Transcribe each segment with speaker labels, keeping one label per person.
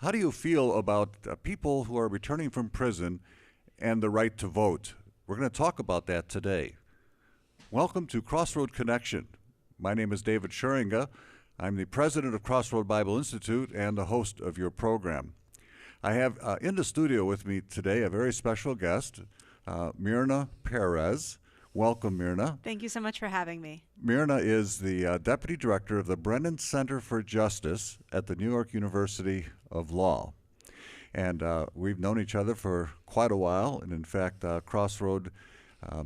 Speaker 1: How do you feel about people who are returning from prison and the right to vote? We're going to talk about that today. Welcome to Crossroad Connection. My name is David Schuringa. I'm the president of Crossroad Bible Institute and the host of your program. I have in the studio with me today a very special guest, Myrna Perez. Welcome, Myrna.
Speaker 2: Thank you so much for having me.
Speaker 1: Myrna is the deputy director of the Brennan Center for Justice at the New York University of Law. And we've known each other for quite a while. And in fact, Crossroad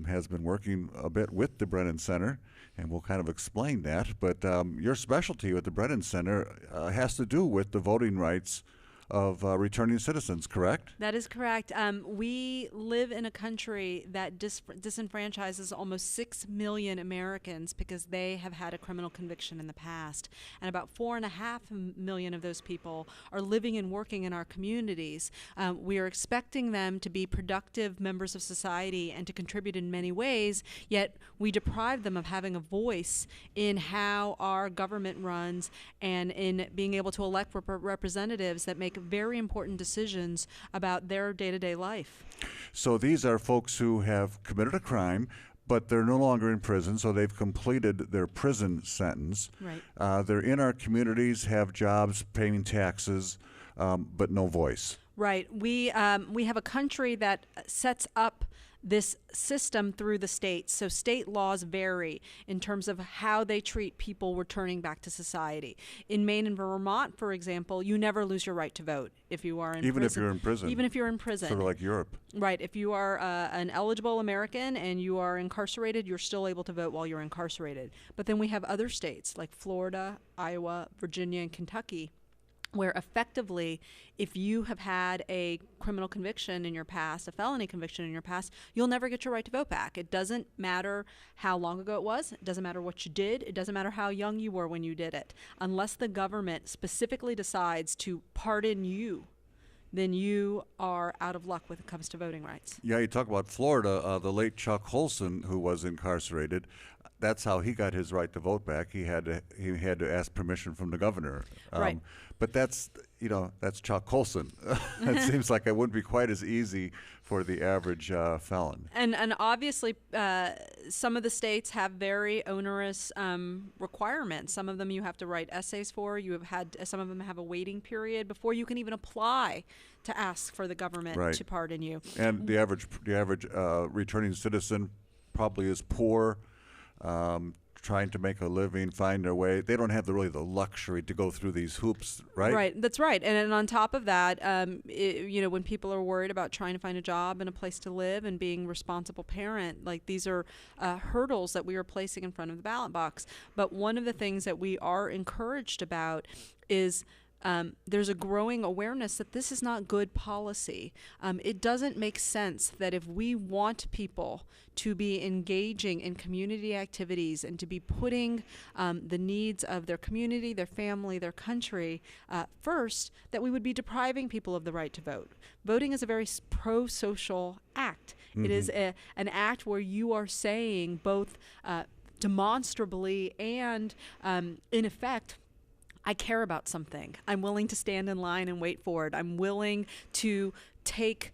Speaker 1: has been working a bit with the Brennan Center, and we'll kind of explain that. But your specialty with the Brennan Center has to do with the voting rights of returning citizens, correct?
Speaker 2: That is correct. We live in a country that disenfranchises almost 6 million Americans because they have had a criminal conviction in the past. And about 4.5 million of those people are living and working in our communities. We are expecting them to be productive members of society and to contribute in many ways, yet we deprive them of having a voice in how our government runs and in being able to elect representatives that make very important decisions about their day-to-day life.
Speaker 1: So these are folks who have committed a crime, but they're no longer in prison, so they've completed their prison sentence.
Speaker 2: Right.
Speaker 1: They're in our communities, have jobs, paying taxes, but no voice.
Speaker 2: Right. We have a country that sets up this system through the states. So state laws vary in terms of how they treat people returning back to society. In Maine and Vermont, for example, you never lose your right to vote if you are in prison.
Speaker 1: Even if you're in prison.
Speaker 2: Even if you're in prison.
Speaker 1: Sort of like Europe.
Speaker 2: Right. If you are an eligible American and you are incarcerated, you're still able to vote while you're incarcerated. But then we have other states like Florida, Iowa, Virginia, and Kentucky, where effectively, if you have had a criminal conviction in your past, a felony conviction in your past, you'll never get your right to vote back. It doesn't matter how long ago it was. It doesn't matter what you did. It doesn't matter how young you were when you did it. Unless the government specifically decides to pardon you, then you are out of luck when it comes to voting rights.
Speaker 1: Yeah, you talk about Florida, the late Chuck Colson, who was incarcerated. That's how he got his right to vote back. He had to ask permission from the governor.
Speaker 2: Right.
Speaker 1: But that's Chuck Colson. It seems like it wouldn't be quite as easy for the average felon.
Speaker 2: And obviously, some of the states have very onerous requirements. Some of them you have to write essays for. Some of them have a waiting period before you can even apply to ask for the government to pardon you.
Speaker 1: And the average returning citizen probably is poor. Trying to make a living, find their way. They don't have the luxury to go through these hoops, right?
Speaker 2: Right, that's right. And on top of that, when people are worried about trying to find a job and a place to live and being a responsible parent, like these are hurdles that we are placing in front of the ballot box. But one of the things that we are encouraged about is there's a growing awareness that this is not good policy. It doesn't make sense that if we want people to be engaging in community activities and to be putting the needs of their community, their family, their country first, that we would be depriving people of the right to vote. Voting is a very pro-social act. Mm-hmm. It is an act where you are saying both demonstrably and in effect, I care about something. I'm willing to stand in line and wait for it. I'm willing to take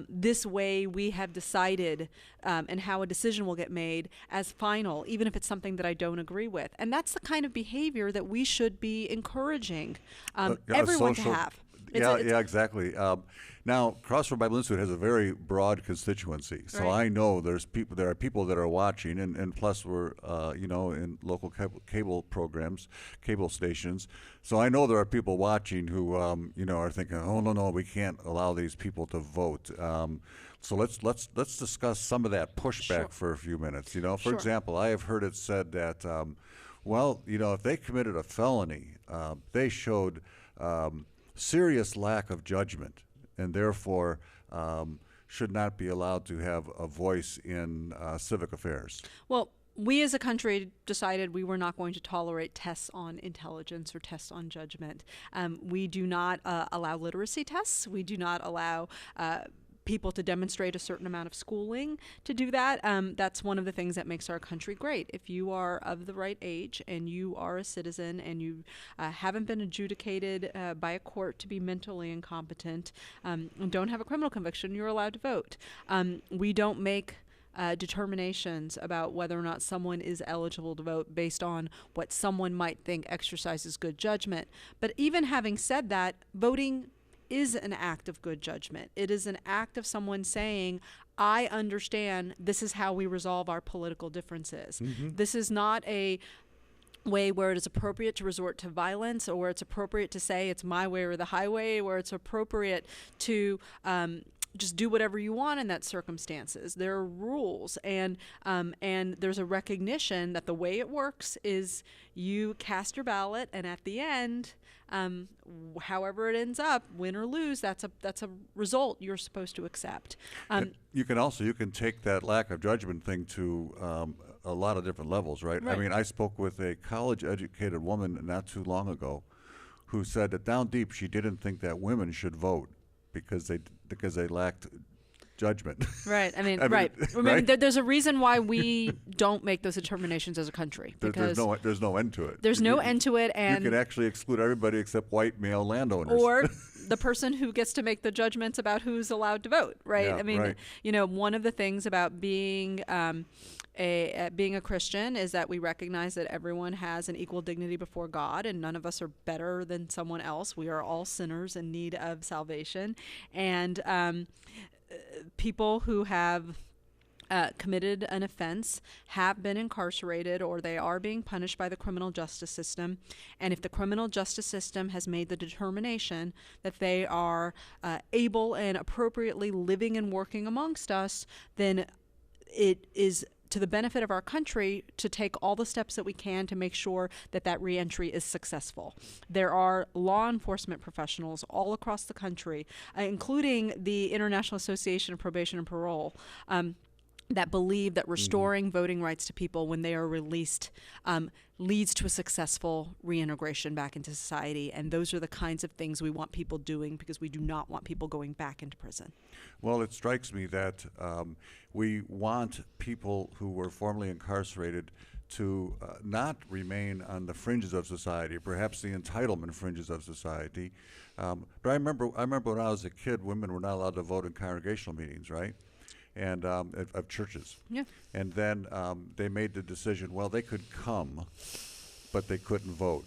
Speaker 2: this way we have decided and how a decision will get made as final, even if it's something that I don't agree with. And that's the kind of behavior that we should be encouraging everyone to have.
Speaker 1: Yeah, exactly. Now, Crossroad Bible Institute has a very broad constituency, so
Speaker 2: right.
Speaker 1: I know there are people that are watching, and plus we're in local cable programs, cable stations. So I know there are people watching who are thinking, oh no, we can't allow these people to vote. So let's discuss some of that pushback for a few minutes. For example, I have heard it said that if they committed a felony, they showed serious lack of judgment, and therefore should not be allowed to have a voice in civic affairs.
Speaker 2: Well, we as a country decided we were not going to tolerate tests on intelligence or tests on judgment. We do not allow literacy tests. We do not allow people to demonstrate a certain amount of schooling to do that. That's one of the things that makes our country great. If you are of the right age and you are a citizen and you haven't been adjudicated by a court to be mentally incompetent and don't have a criminal conviction, you're allowed to vote. We don't make determinations about whether or not someone is eligible to vote based on what someone might think exercises good judgment. But even having said that, voting is an act of good judgment. It is an act of someone saying, I understand this is how we resolve our political differences. This is not a way where it is appropriate to resort to violence, or where it's appropriate to say it's my way or the highway, where it's appropriate to just do whatever you want in that circumstances. There are rules, and there's a recognition that the way it works is you cast your ballot, and at the end, however it ends up, win or lose, that's a result you're supposed to accept.
Speaker 1: You can take that lack of judgment thing to a lot of different levels, right? I mean, I spoke with a college-educated woman not too long ago who said that down deep she didn't think that women should vote because they lacked judgment.
Speaker 2: Right. I mean, right. I mean, there's a reason why we don't make those determinations as a country. Because
Speaker 1: there's no end to it.
Speaker 2: There's no end to it, and
Speaker 1: you can actually exclude everybody except white male landowners.
Speaker 2: Or the person who gets to make the judgments about who's allowed to vote. Right.
Speaker 1: Yeah,
Speaker 2: I mean,
Speaker 1: right.
Speaker 2: One of the things about being a Christian is that we recognize that everyone has an equal dignity before God, and none of us are better than someone else. We are all sinners in need of salvation, and people who have committed an offense have been incarcerated, or they are being punished by the criminal justice system. And if the criminal justice system has made the determination that they are able and appropriately living and working amongst us, then it is to the benefit of our country to take all the steps that we can to make sure that that reentry is successful. There are law enforcement professionals all across the country, including the International Association of Probation and Parole, that believe that restoring voting rights to people when they are released leads to a successful reintegration back into society. And those are the kinds of things we want people doing, because we do not want people going back into prison.
Speaker 1: Well, it strikes me that we want people who were formerly incarcerated to not remain on the fringes of society, perhaps the entitlement fringes of society. But I remember when I was a kid, women were not allowed to vote in congregational meetings, right? And of churches.
Speaker 2: Yeah.
Speaker 1: And then they made the decision, well, they could come, but they couldn't vote.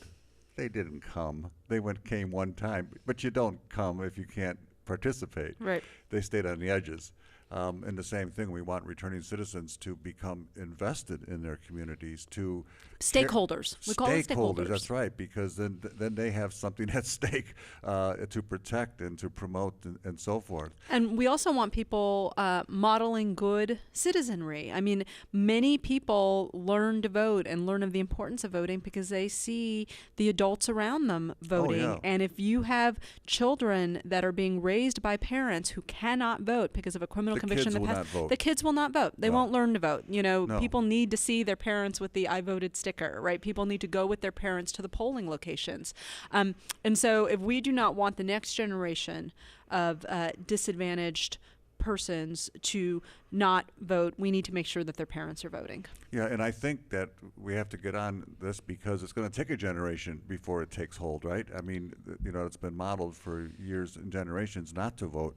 Speaker 1: They didn't come. They came one time, but you don't come if you can't participate.
Speaker 2: Right.
Speaker 1: They stayed on the edges. And the same thing, we want returning citizens to become invested in their communities, to
Speaker 2: stakeholders. We call them stakeholders.
Speaker 1: That's right, because then they have something at stake to protect and to promote and so forth.
Speaker 2: And we also want people modeling good citizenry. I mean, many people learn to vote and learn of the importance of voting because they see the adults around them voting.
Speaker 1: Oh, yeah.
Speaker 2: And if you have children that are being raised by parents who cannot vote because of a criminal conviction in the past, the kids will not vote. They won't learn to vote.
Speaker 1: No.
Speaker 2: People need to see their parents with the I voted sticker, right? People need to go with their parents to the polling locations. And so if we do not want the next generation of disadvantaged persons to not vote, we need to make sure that their parents are voting.
Speaker 1: Yeah, and I think that we have to get on this because it's going to take a generation before it takes hold, right? I mean, it's been modeled for years and generations not to vote.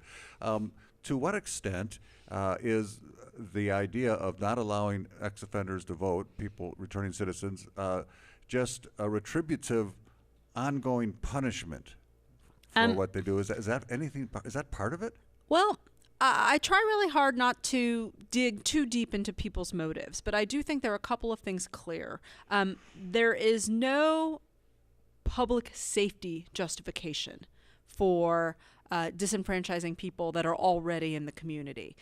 Speaker 1: To what extent is the idea of not allowing ex-offenders to vote, people, returning citizens, just a retributive, ongoing punishment for what they do? Is that part of it?
Speaker 2: Well, I try really hard not to dig too deep into people's motives, but I do think there are a couple of things clear. There is no public safety justification for disenfranchising people that are already in the community.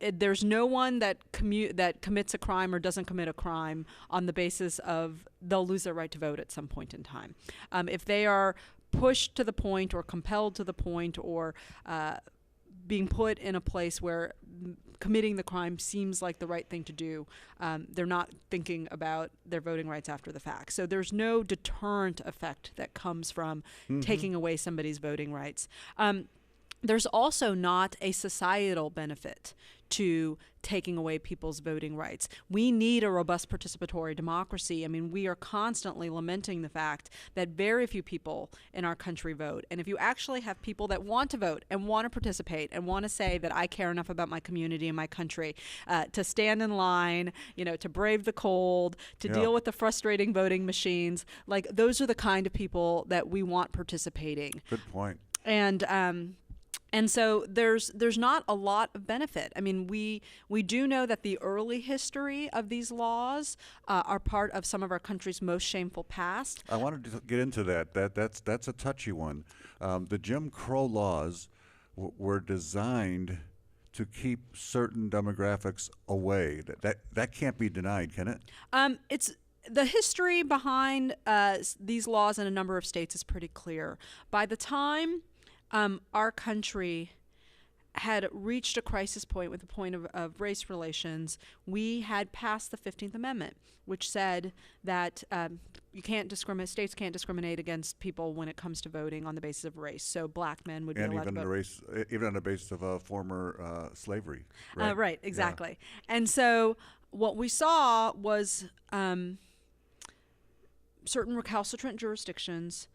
Speaker 2: There's no one that commits a crime or doesn't commit a crime on the basis of they'll lose their right to vote at some point in time. If they are pushed to the point or compelled to the point or being put in a place where committing the crime seems like the right thing to do, they're not thinking about their voting rights after the fact. So there's no deterrent effect that comes from taking away somebody's voting rights. there's also not a societal benefit to taking away people's voting rights. We need a robust participatory democracy. I mean, we are constantly lamenting the fact that very few people in our country vote. And if you actually have people that want to vote and want to participate and want to say that I care enough about my community and my country to stand in line, to brave the cold, to deal with the frustrating voting machines, like those are the kind of people that we want participating.
Speaker 1: Good point.
Speaker 2: And so there's not a lot of benefit. I mean, we do know that the early history of these laws are part of some of our country's most shameful past.
Speaker 1: I wanted to get into that. That's a touchy one. The Jim Crow laws were designed to keep certain demographics away. That can't be denied, can it?
Speaker 2: It's the history behind these laws in a number of states is pretty clear. By the time our country had reached a crisis point with the point of race relations, we had passed the 15th Amendment, which said that states can't discriminate against people when it comes to voting on the basis of race. So black men would be allowed to vote.
Speaker 1: Even on the basis of former slavery. Right,
Speaker 2: right, exactly. Yeah. And so what we saw was certain recalcitrant jurisdictions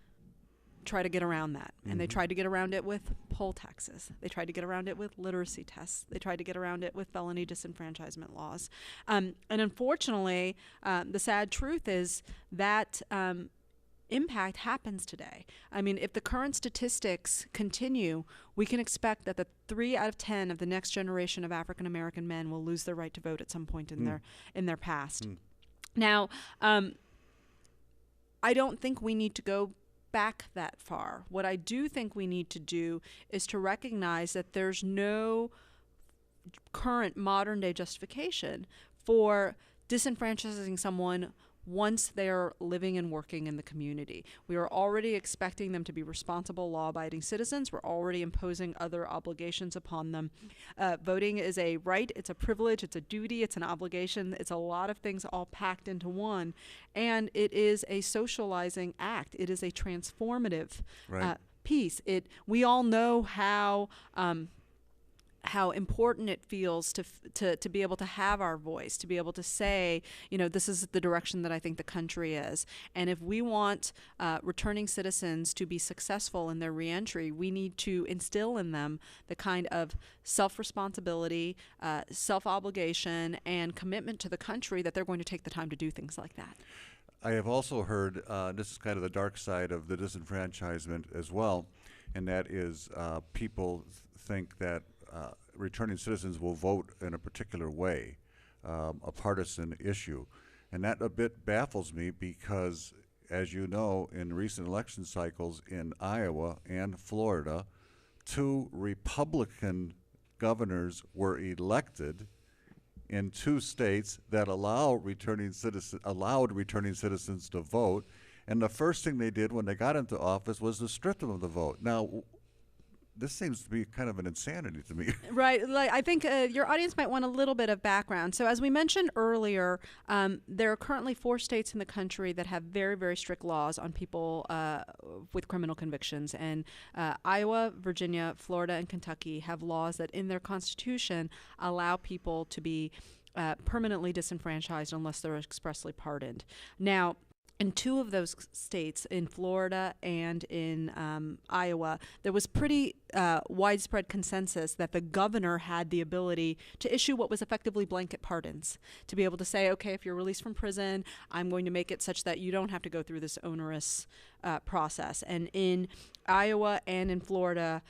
Speaker 2: try to get around that. And they tried to get around it with poll taxes. They tried to get around it with literacy tests. They tried to get around it with felony disenfranchisement laws. And unfortunately, the sad truth is that impact happens today. I mean, if the current statistics continue, we can expect that the 3 out of 10 of the next generation of African American men will lose their right to vote at some point in their past. Now, I don't think we need to go back that far. What I do think we need to do is to recognize that there's no current modern day justification for disenfranchising someone once they're living and working in the community. We are already expecting them to be responsible, law-abiding citizens. We're already imposing other obligations upon them. Voting is a right, it's a privilege, it's a duty, it's an obligation. It's a lot of things all packed into one. And it is a socializing act. It is a transformative piece. We all know how important it feels to be able to have our voice, to be able to say, this is the direction that I think the country is. And if we want returning citizens to be successful in their reentry, we need to instill in them the kind of self-responsibility, self-obligation, and commitment to the country that they're going to take the time to do things like that.
Speaker 1: I have also heard, this is kind of the dark side of the disenfranchisement as well, and that is people think that returning citizens will vote in a particular way, a partisan issue. And that a bit baffles me because, as you know, in recent election cycles in Iowa and Florida, 2 Republican governors were elected in 2 states that allowed returning citizens to vote. And the first thing they did when they got into office was to strip them of the vote. Now, this seems to be kind of an insanity to me.
Speaker 2: Right. Like, I think your audience might want a little bit of background. So as we mentioned earlier, there are currently 4 states in the country that have very, very strict laws on people with criminal convictions. And Iowa, Virginia, Florida, and Kentucky have laws that in their constitution allow people to be permanently disenfranchised unless they're expressly pardoned. Now, in 2 of those states, in Florida and in Iowa, there was pretty widespread consensus that the governor had the ability to issue what was effectively blanket pardons, to be able to say, okay, if you're released from prison, I'm going to make it such that you don't have to go through this onerous process. And in Iowa and in Florida,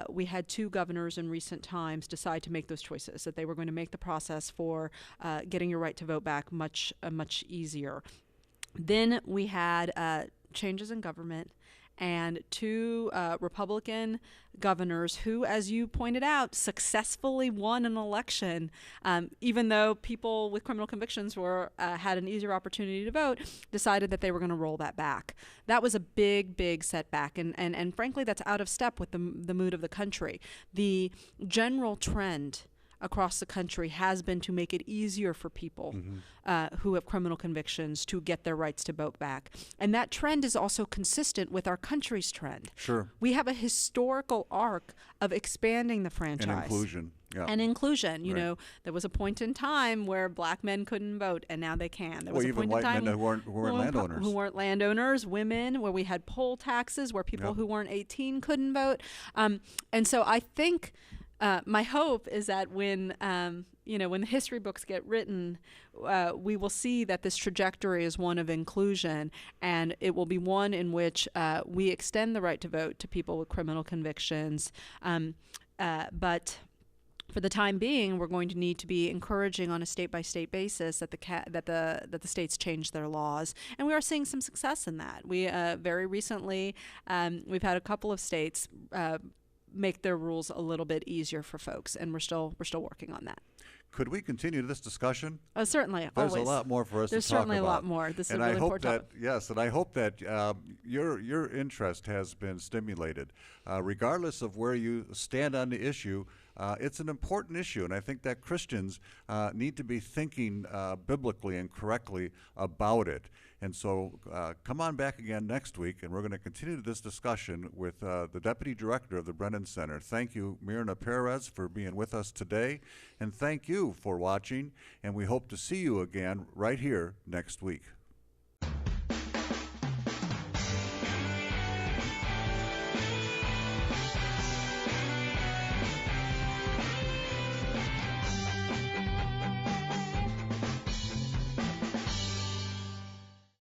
Speaker 2: we had 2 governors in recent times decide to make those choices, that they were going to make the process for getting your right to vote back much easier. Then we had changes in government and 2 Republican governors who, as you pointed out, successfully won an election, even though people with criminal convictions had an easier opportunity to vote, decided that they were going to roll that back. That was a big setback, and frankly, that's out of step with the mood of the country. The general trend across the country has been to make it easier for people who have criminal convictions to get their rights to vote back. And that trend is also consistent with our country's trend.
Speaker 1: Sure.
Speaker 2: We have a historical arc of expanding the franchise.
Speaker 1: And inclusion. Yeah.
Speaker 2: And inclusion. You
Speaker 1: Right.
Speaker 2: know, there was a point in time where black men couldn't vote, and now they can. There was
Speaker 1: Well,
Speaker 2: a
Speaker 1: even
Speaker 2: point
Speaker 1: white
Speaker 2: in time
Speaker 1: men who weren't landowners.
Speaker 2: who weren't landowners, women, where we had poll taxes, where people
Speaker 1: Yep.
Speaker 2: who weren't 18 couldn't vote. And so I think my hope is that when when the history books get written, we will see that this trajectory is one of inclusion, and it will be one in which we extend the right to vote to people with criminal convictions. But for the time being, we're going to need to be encouraging on a state-by-state basis that the states change their laws, and we are seeing some success in that. We very recently we've had a couple of states make their rules a little bit easier for folks, and we're still working on that.
Speaker 1: Could we continue this discussion?
Speaker 2: Certainly,
Speaker 1: There's
Speaker 2: always.
Speaker 1: a lot more for us
Speaker 2: There's
Speaker 1: to talk about.
Speaker 2: certainly a lot more. This is
Speaker 1: And
Speaker 2: a really
Speaker 1: I hope
Speaker 2: important
Speaker 1: that
Speaker 2: topic.
Speaker 1: yes, and I hope that your interest has been stimulated, regardless of where you stand on the issue. It's an important issue, and I think that Christians need to be thinking biblically and correctly about it. And so come on back again next week, and we're going to continue this discussion with the Deputy Director of the Brennan Center. Thank you, Myrna Perez, for being with us today, and thank you for watching, and we hope to see you again right here next week.